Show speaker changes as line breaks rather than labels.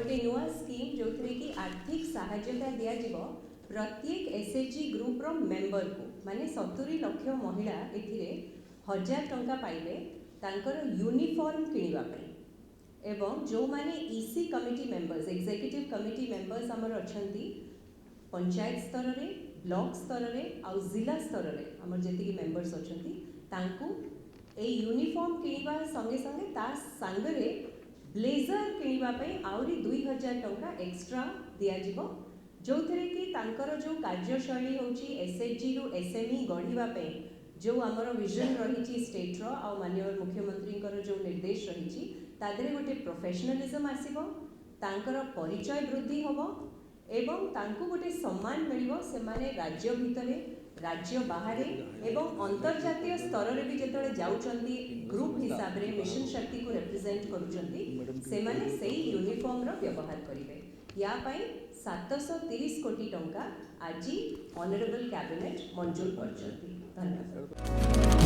गोटे नुआ स्कीम जो कि आर्थिक सहायता दिज्व प्रत्येक एसएचजी ग्रुप रो मेंबर को माने 70 लाख महिला एथिरे 1000 टंका पाइबे तांकर यूनिफॉर्म किनिबा पई एवं जो माने EC committee members executive committee members हमर अछंती पंचायत स्तर रे ब्लॉक स्तर रे आ जिला स्तर रे हमर जेति मेंबर्स अछंती तांकू ए यूनिफॉर्म किनिबा संगे संगे ता संगरे ब्लेजर किनिबा पई आउरी 2000 टंका एक्स्ट्रा दिया जिवो जो थरे कि तांकर जो कार्यशैली होची एसएचजी रो एसएमई गढ़िबा पई जो आमर विजन रही स्टेट रो आ माननीय मुख्यमंत्री जो निर्देश रही तादरे गोटे प्रोफेशनलिज्म आसीबो तांकर परिचय वृद्धि होबो एवं तांको गोटे सम्मान मिलिबो से माने राज्य भितरे राज्य बाहर एवं अंतर्जातीय स्तर रे भी जेतले जाउचंती ग्रुप हिसाब रे मिशन शक्ति को रिप्रेजेंट करूचंती से माने सेही यूनिफॉर्म रो व्यवहार करिवे या पई 730 कोटी टंका आज ऑनरेबल कैबिनेट मंजूर करचंती। धन्यवाद।